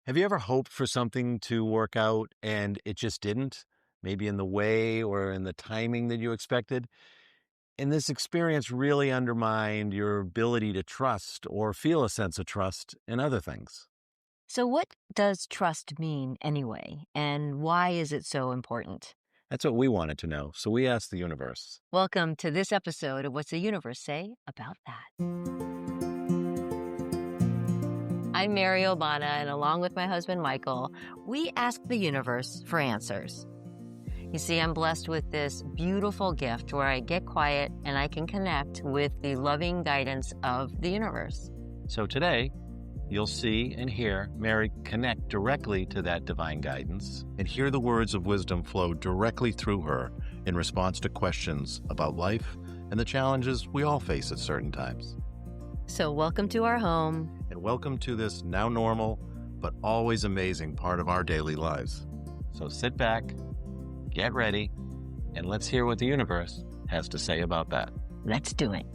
Have you ever hoped for something to work out and it just didn't? Maybe in the way or in the timing that you expected? And this experience really undermined your ability to trust or feel a sense of trust in other things. So, what does trust mean anyway, and why is it so important? That's what we wanted to know. So we asked the universe. Welcome to this episode of What's the Universe Say About That? I'm Mary Obana, and along with my husband Michael, we ask the universe for answers. You see, I'm blessed with this beautiful gift where I get quiet and I can connect with the loving guidance of the universe. So today, you'll see and hear Mary connect directly to that divine guidance and hear the words of wisdom flow directly through her in response to questions about life and the challenges we all face at certain times. So, welcome to our home. And welcome to this now normal, but always amazing part of our daily lives. So sit back, get ready, and let's hear what the universe has to say about that. Let's do it.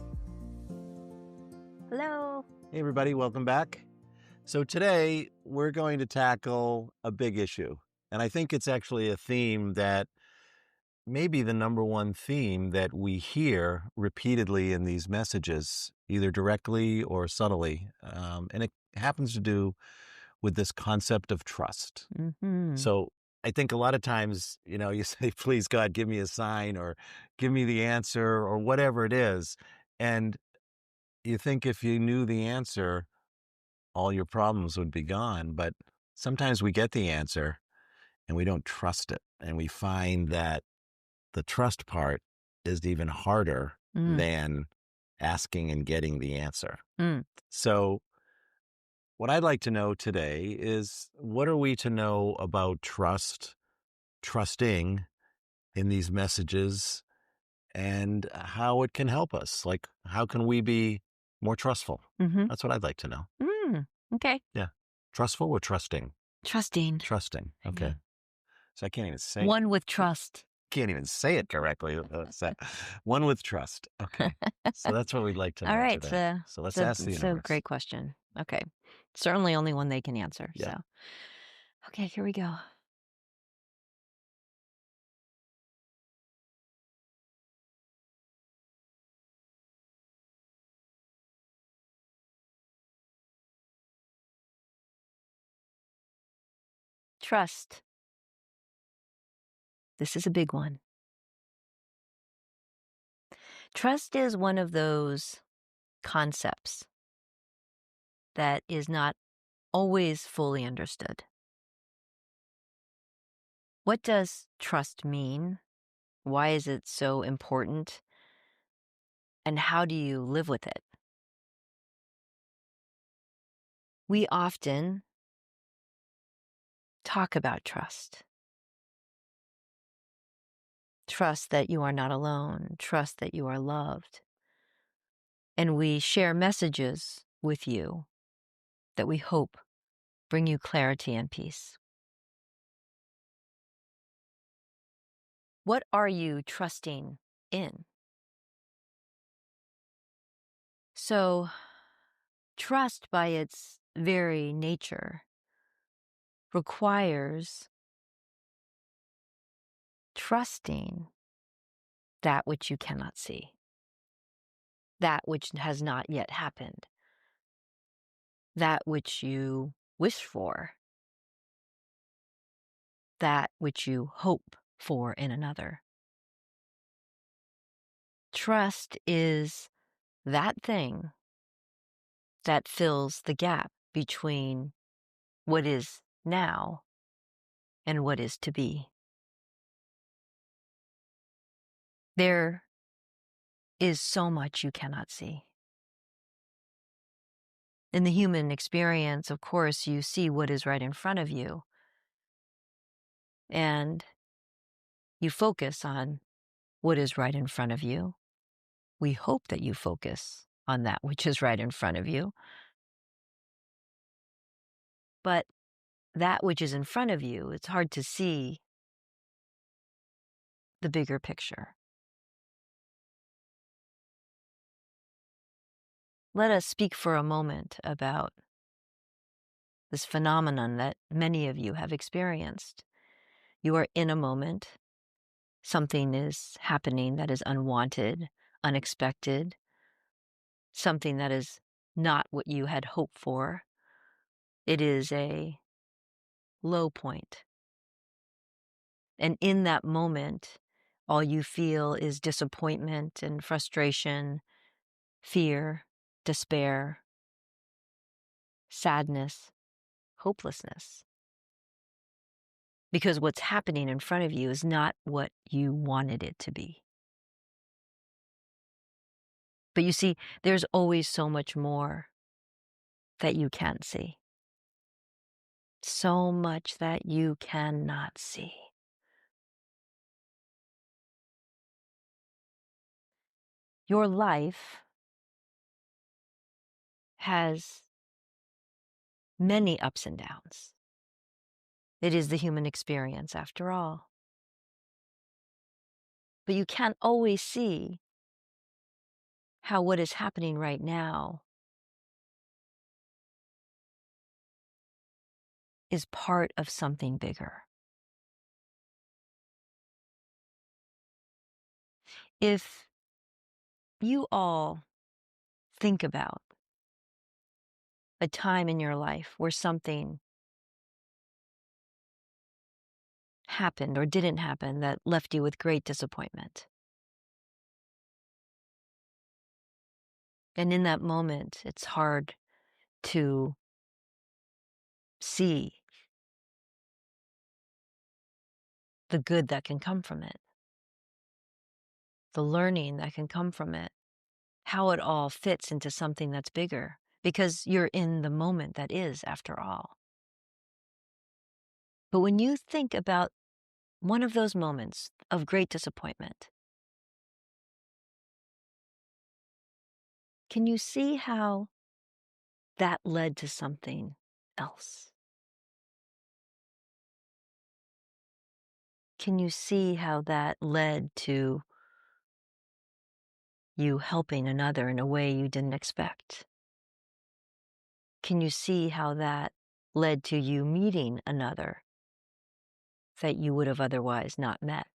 Hello. Hey, everybody, welcome back. So today we're going to tackle a big issue. And I think it's actually a theme that may be the number one theme that we hear repeatedly in these messages, either directly or subtly. And it happens to do with this concept of trust. Mm-hmm. So I think a lot of times, you say, please, God, give me a sign or give me the answer or whatever it is. And you think if you knew the answer, all your problems would be gone. But sometimes we get the answer and we don't trust it. And we find that the trust part is even harder than asking and getting the answer. So what I'd like to know today is, what are we to know about trusting in these messages, and how it can help us? Like, how can we be more trustful? Mm-hmm. That's what I'd like to know. Okay. Yeah. Trustful or trusting? Trusting. Trusting. Okay. So I can't even say One with trust. Can't even say it correctly. One with trust. Okay. So that's what we'd like to know All right. today. So let's ask the So universe. great question. Okay. Certainly only one they can answer. Yeah. So, okay, here we go. Trust. This is a big one. Trust is one of those concepts that is not always fully understood. What does trust mean? Why is it so important? And how do you live with it? We often talk about trust. Trust that you are not alone. Trust that you are loved. And we share messages with you that we hope bring you clarity and peace. What are you trusting in? So, trust by its very nature requires trusting that which you cannot see, that which has not yet happened, that which you wish for, that which you hope for in another. Trust is that thing that fills the gap between what is now and what is to be. There is so much you cannot see. In the human experience, of course, you see what is right in front of you, and you focus on what is right in front of you. We hope that you focus on that which is right in front of you. But that which is in front of you, it's hard to see the bigger picture. Let us speak for a moment about this phenomenon that many of you have experienced. You are in a moment, something is happening that is unwanted, unexpected, something that is not what you had hoped for. It is a low point. And in that moment, all you feel is disappointment and frustration, fear, despair, sadness, hopelessness. Because what's happening in front of you is not what you wanted it to be. But you see, there's always so much more that you can't see. So much that you cannot see. Your life has many ups and downs. It is the human experience, after all. But you can't always see how what is happening right now is part of something bigger. If you all think about a time in your life where something happened or didn't happen that left you with great disappointment. And in that moment, it's hard to see the good that can come from it, the learning that can come from it, how it all fits into something that's bigger, because you're in the moment that is, after all. But when you think about one of those moments of great disappointment, can you see how that led to something else? Can you see how that led to you helping another in a way you didn't expect? Can you see how that led to you meeting another that you would have otherwise not met?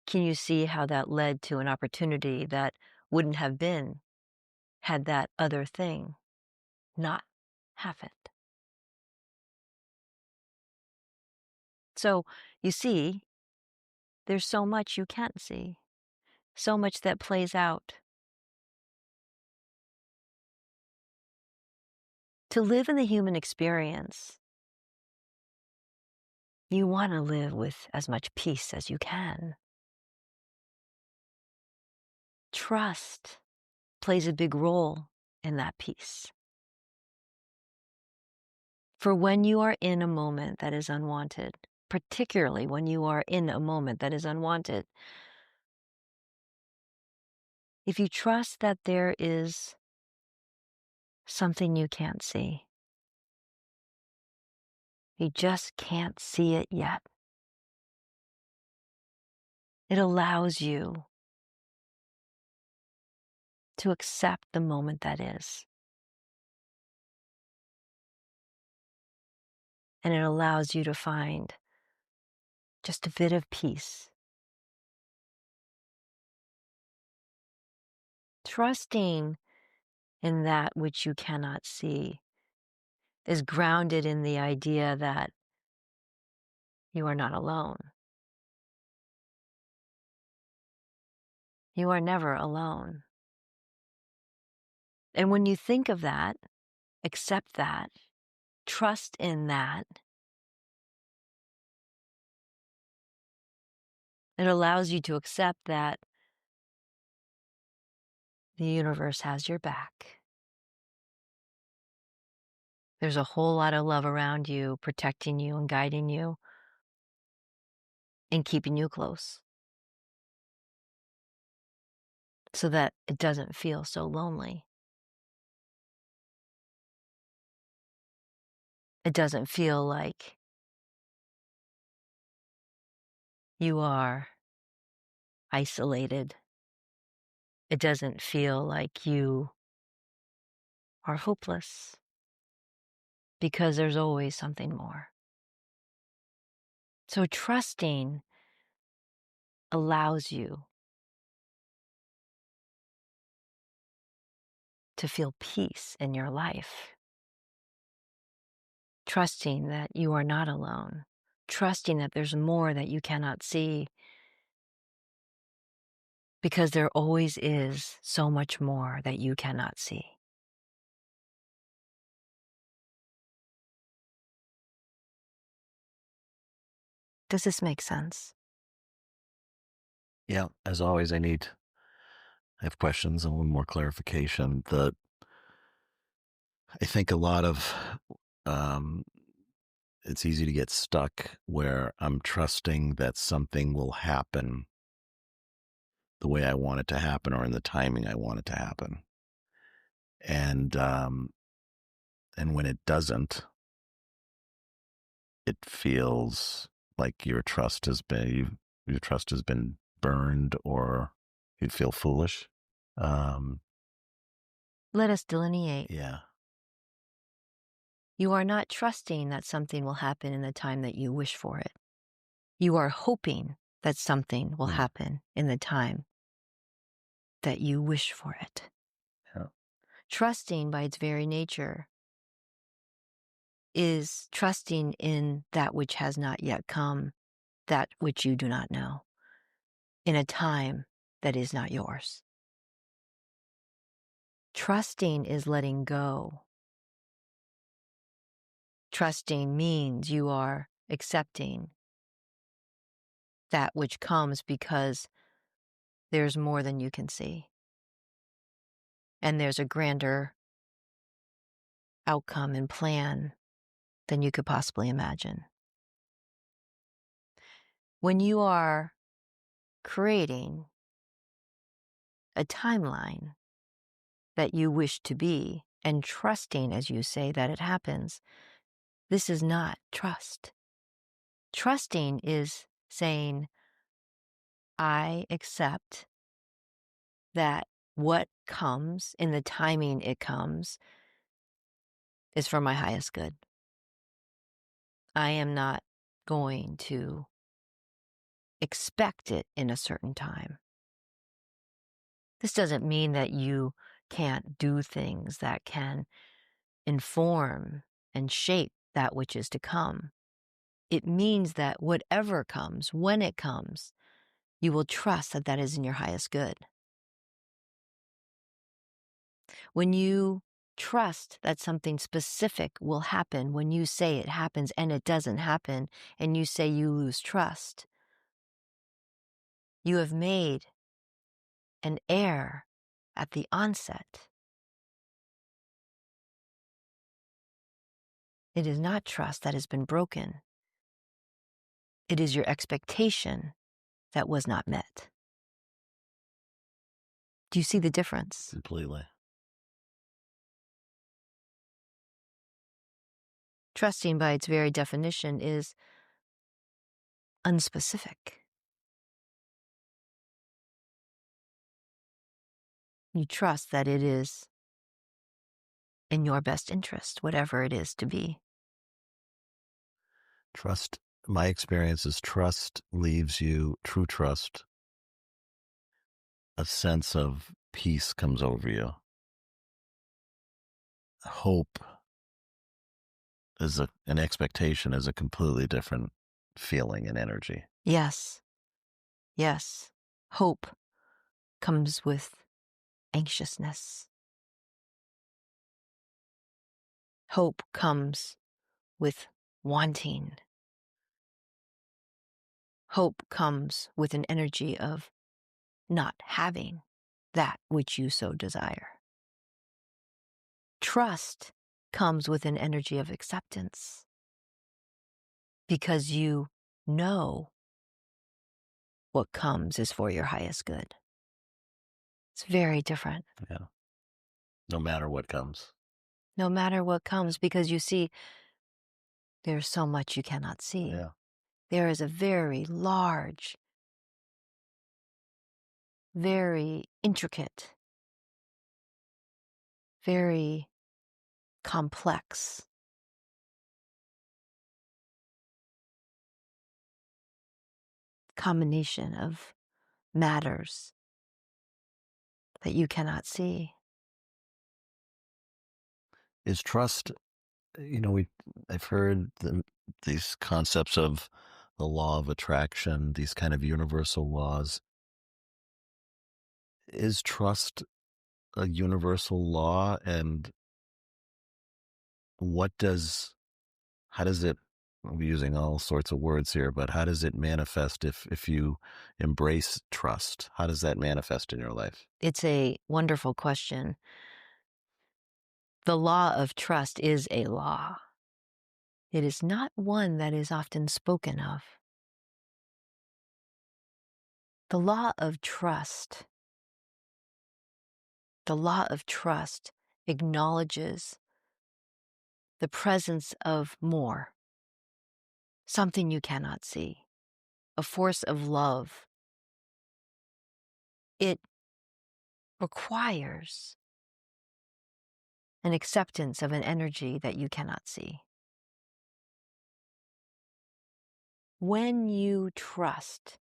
Can you see how that led to an opportunity that wouldn't have been had that other thing not happened? So you see, there's so much you can't see, so much that plays out. To live in the human experience, you want to live with as much peace as you can. Trust plays a big role in that peace. For when you are in a moment that is unwanted, particularly when you are in a moment that is unwanted, if you trust that there is something you can't see, you just can't see it yet, it allows you to accept the moment that is. And it allows you to find just a bit of peace. Trusting in that which you cannot see is grounded in the idea that you are not alone. You are never alone. And when you think of that, accept that, trust in that, it allows you to accept that the universe has your back. There's a whole lot of love around you, protecting you and guiding you and keeping you close so that it doesn't feel so lonely. It doesn't feel like you are isolated. It doesn't feel like you are hopeless. because there's always something more. So trusting allows you to feel peace in your life, trusting that you are not alone, trusting that there's more that you cannot see, because there always is so much more that you cannot see. Does this make sense? Yeah, as always, I have questions and one more clarification. I think a lot of um, it's easy to get stuck where I'm trusting that something will happen the way I want it to happen or in the timing I want it to happen. And and when it doesn't, it feels like your trust has been burned, or you feel foolish. Um, Let us delineate. yeah. You are not trusting that something will happen in the time that you wish for it. You are hoping that something will Mm, happen in the time that you wish for it. yeah. Trusting by its very nature is trusting in that which has not yet come, that which you do not know, in a time that is not yours. Trusting is letting go. Trusting means you are accepting that which comes because there's more than you can see. And there's a grander outcome and plan than you could possibly imagine. When you are creating a timeline that you wish to be and trusting, as you say, that it happens, this is not trust. Trusting is saying, I accept that what comes in the timing it comes is for my highest good. I am not going to expect it in a certain time. This doesn't mean that you can't do things that can inform and shape that which is to come. It means that whatever comes, when it comes, you will trust that that is in your highest good. When you trust that something specific will happen, when you say it happens and it doesn't happen, and you say you lose trust, you have made an error at the onset. It is not trust that has been broken. It is your expectation that was not met. Do you see the difference? Completely. Trusting by its very definition is unspecific. You trust that it is in your best interest, whatever it is to be. Trust, my experience is trust leaves you, true trust, a sense of peace comes over you. Hope is an expectation is a completely different feeling and energy. Yes, yes. Hope comes with anxiousness. Hope comes with wanting. Hope comes with an energy of not having that which you so desire. Trust comes with an energy of acceptance because you know what comes is for your highest good. It's very different. Yeah. No matter what comes. No matter what comes, because you see, there's so much you cannot see. Yeah. There is a very large, very intricate, very complex combination of matters that you cannot see. Is trust, I've heard these concepts of the law of attraction, these kind of universal laws. Is trust a universal law? And what does, how does it, I'm using all sorts of words here, but how does it manifest if you embrace trust? How does that manifest in your life? It's a wonderful question. The law of trust is a law. It is not one that is often spoken of. The law of trust, the law of trust acknowledges the presence of more, something you cannot see, a force of love. It requires an acceptance of an energy that you cannot see. When you trust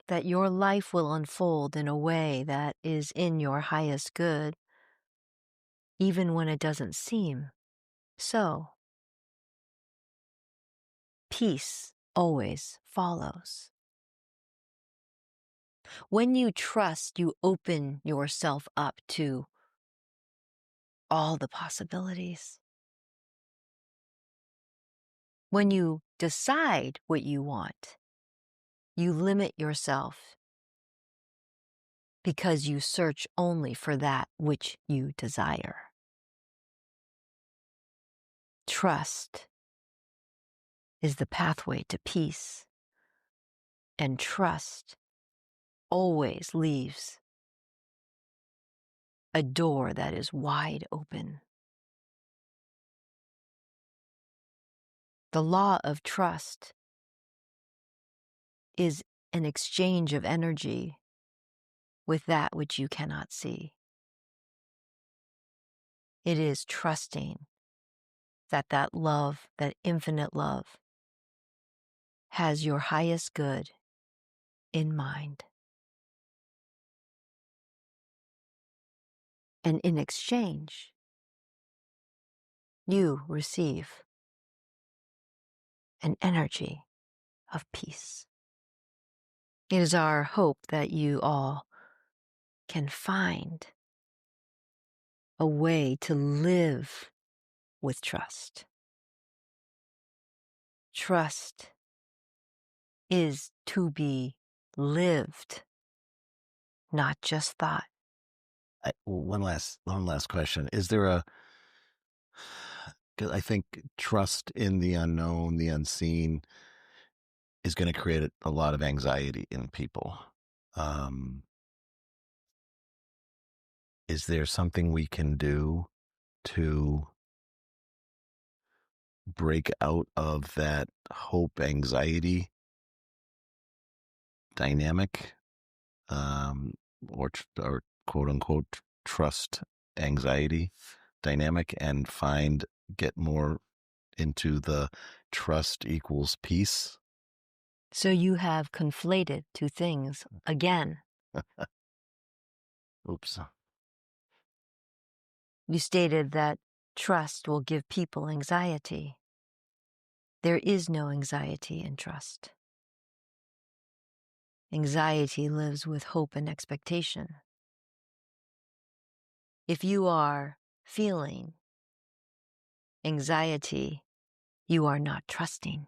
that your life will unfold in a way that is in your highest good, even when it doesn't seem so, peace always follows. When you trust, you open yourself up to all the possibilities. When you decide what you want, you limit yourself because you search only for that which you desire. Trust is the pathway to peace, and trust always leaves a door that is wide open. The law of trust is an exchange of energy with that which you cannot see. It is trusting that that love, that infinite love, has your highest good in mind. And in exchange, you receive an energy of peace. It is our hope that you all can find a way to live with trust. Trust is to be lived, not just thought. One last question. Is there a, 'cause I think trust in the unknown, the unseen, is going to create a lot of anxiety in people. Um, is there something we can do to break out of that hope anxiety dynamic, um, or quote unquote trust anxiety dynamic, and get more into the trust equals peace? So you have conflated two things again. Oops. You stated that trust will give people anxiety. There is no anxiety in trust. Anxiety lives with hope and expectation. If you are feeling anxiety, you are not trusting.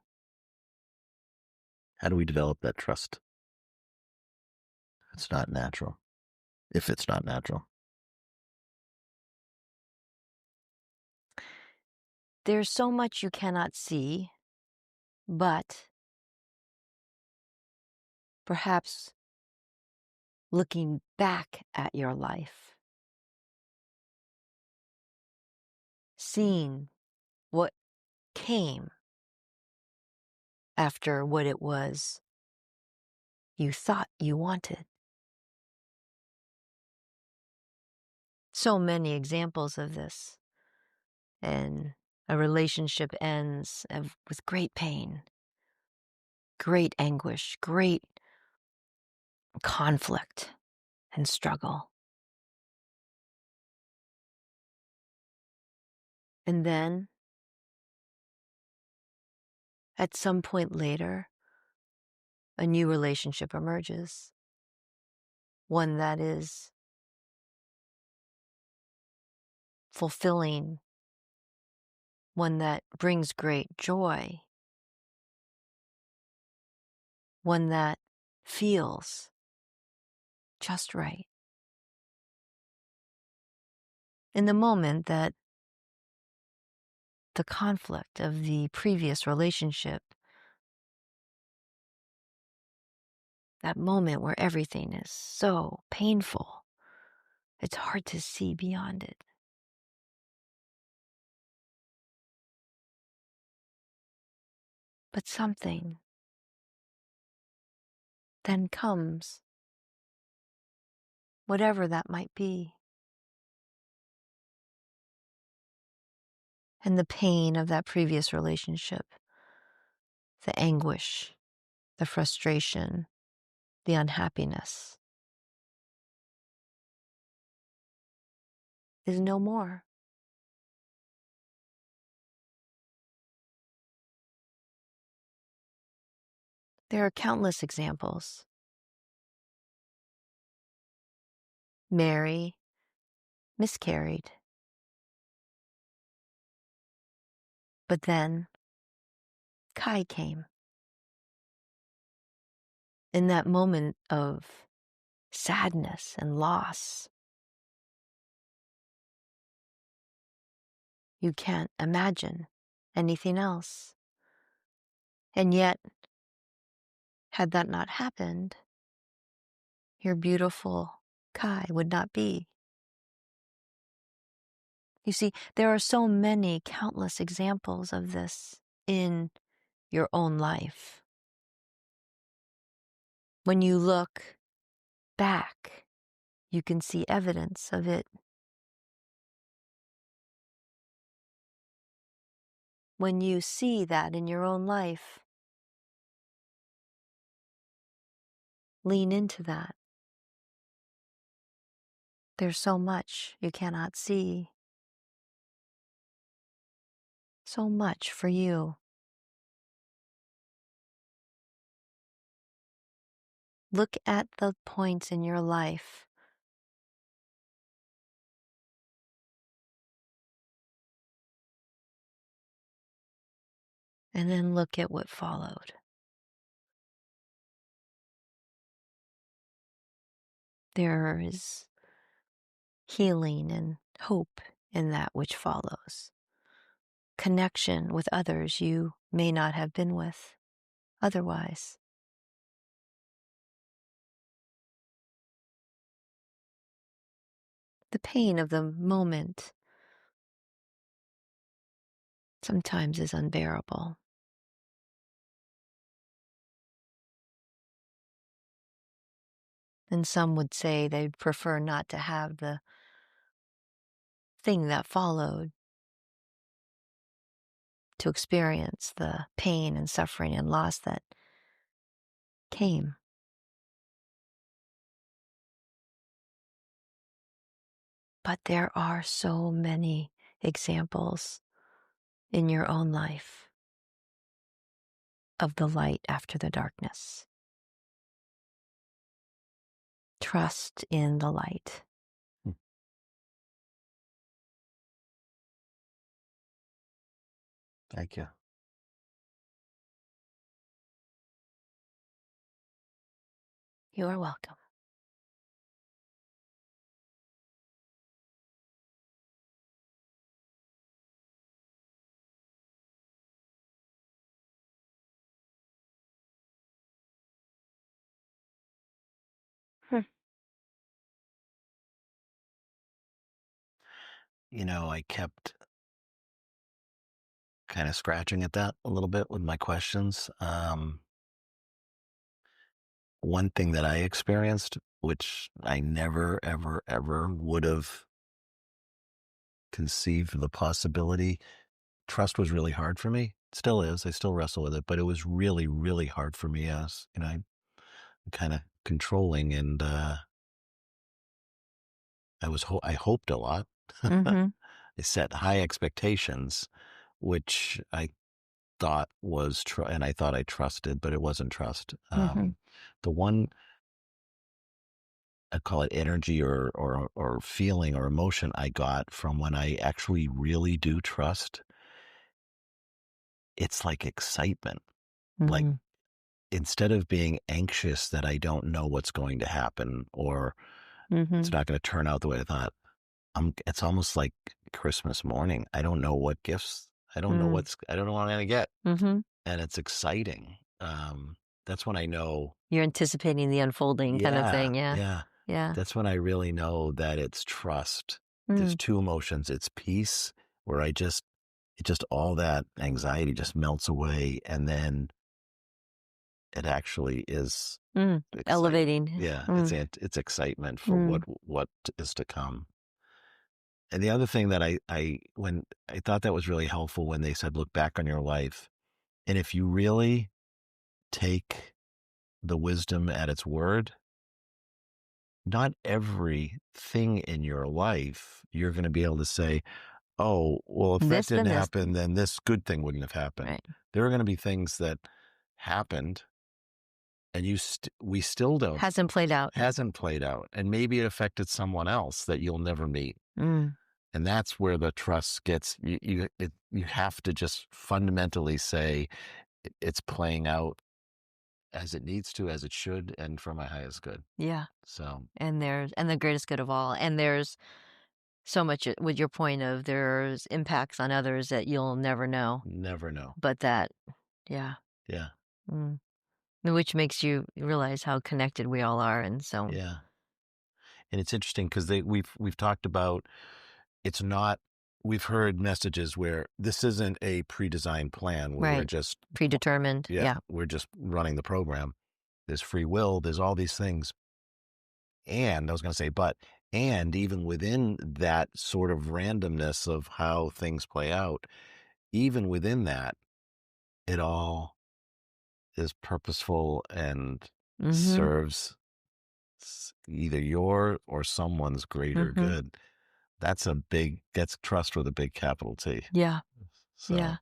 How do we develop that trust? It's not natural. If it's not natural. There's so much you cannot see, but perhaps looking back at your life, seeing what came after what it was you thought you wanted. So many examples of this. And A relationship ends with great pain, great anguish, great conflict and struggle. And then at some point later, a new relationship emerges, one that is fulfilling, one that brings great joy, one that feels just right. In the moment that the conflict of the previous relationship, that moment where everything is so painful, it's hard to see beyond it. But something then comes, whatever that might be. And the pain of that previous relationship, the anguish, the frustration, the unhappiness is no more. There are countless examples. Mary miscarried, but then Kai came. In that moment of sadness and loss, you can't imagine anything else. And yet, had that not happened, your beautiful Kai would not be. You see, there are so many countless examples of this in your own life. When you look back, you can see evidence of it. When you see that in your own life, lean into that. There's so much you cannot see. So much for you. Look at the points in your life and then look at what followed. There is healing and hope in that which follows. Connection with others you may not have been with otherwise. The pain of the moment sometimes is unbearable. And some would say they'd prefer not to have the thing that followed, to experience the pain and suffering and loss that came. But there are so many examples in your own life of the light after the darkness. Trust in the light. Hmm. Thank you. You are welcome. Hmm. I kept kind of scratching at that a little bit with my questions. One thing that I experienced, which I never, ever, ever would have conceived the possibility, trust was really hard for me. It still is. I still wrestle with it, but it was really, really hard for me as, I'm kind of controlling and I hoped a lot. Mhm. I set high expectations, which I thought was and I thought I trusted, but it wasn't trust. Mhm. The one I call it energy or feeling or emotion I got from when I actually really do trust, it's like excitement. Like Mhm. instead of being anxious that I don't know what's going to happen or it's Mhm. not going to turn out the way I thought, it's almost like Christmas morning. I don't know what gifts, Mm. I don't know what I'm going to get. Mhm. And it's exciting. That's when I know, You're anticipating the unfolding kind of yeah, thing, yeah. yeah. Yeah. That's when I really know that it's trust. There's Mm. two emotions. It's peace, where it just all that anxiety just melts away. And then it actually is Mm. excitement. Elevating. Yeah, Mm. it's excitement for Mm. what is to come. And the other thing that when I thought that was really helpful when they said, look back on your life, and if you really take the wisdom at its word, not everything in your life you're going to be able to say, oh, well, if that This, didn't then this. happen, then this good thing wouldn't have happened. Right. There are going to be things that happened and we still don't, Hasn't played out. hasn't played out. And maybe it affected someone else that you'll never meet. Mm. And that's where the trust gets you have to just fundamentally say it's playing out as it needs to, as it should, and for my highest good. Yeah. So And the greatest good of all. And there's so much with your point of there's impacts on others that you'll never know, never know. but that, yeah. Yeah. Mm. Which makes you realize how connected we all are, and so Yeah. And it's interesting because we've talked about it's not we've heard messages where this isn't a pre-designed plan where we're right, just predetermined, yeah, yeah. we're just running the program. There's free will, there's all these things. And I was going to say, and even within that sort of randomness of how things play out, even within that, it all is purposeful and Mhm, serves either your or someone's greater mhm. good. That's trust with a big capital T. Yeah, So yeah.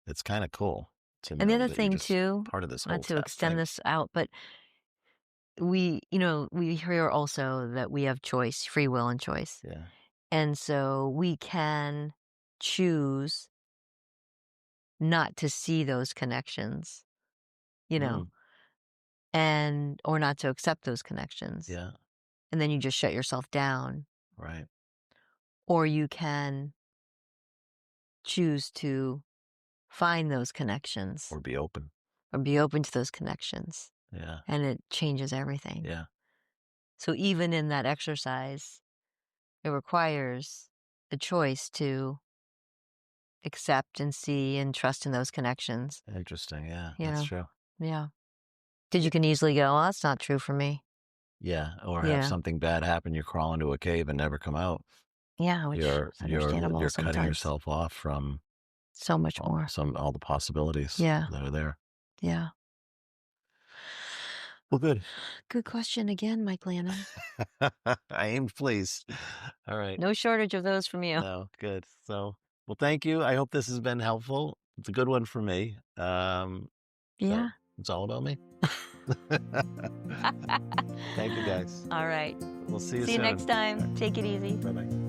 it's kind of cool to And the know other that you're thing just too, part of this not whole to extend thing. this out, but we hear also that we have choice, free will and choice. Yeah. And so we can choose not to see those connections, you know, Mm, and or not to accept those connections. yeah. And then you just shut yourself down. Right. Or you can choose to find those connections Or be open. or be open to those connections. Yeah. And it changes everything. Yeah. So even in that exercise, it requires the choice to accept and see and trust in those connections. Interesting. Yeah. You That's know? true. Yeah. 'Cause Yeah. you can easily go, "Oh, that's not true for me." Yeah. Or have Yeah. something bad happen. You crawl into a cave and never come out. Yeah, which is understandable You're cutting sometimes. yourself off from So much more. all the possibilities Yeah. that are there. Yeah. Well, good. Good question again, Mike Lannon. I aimed please. All right. No shortage of those from you. No, good. So, well, thank you. I hope this has been helpful. It's a good one for me. So Yeah. it's all about me. Thank you, guys. All right. We'll see you See you soon. next time. Take it easy. Bye bye.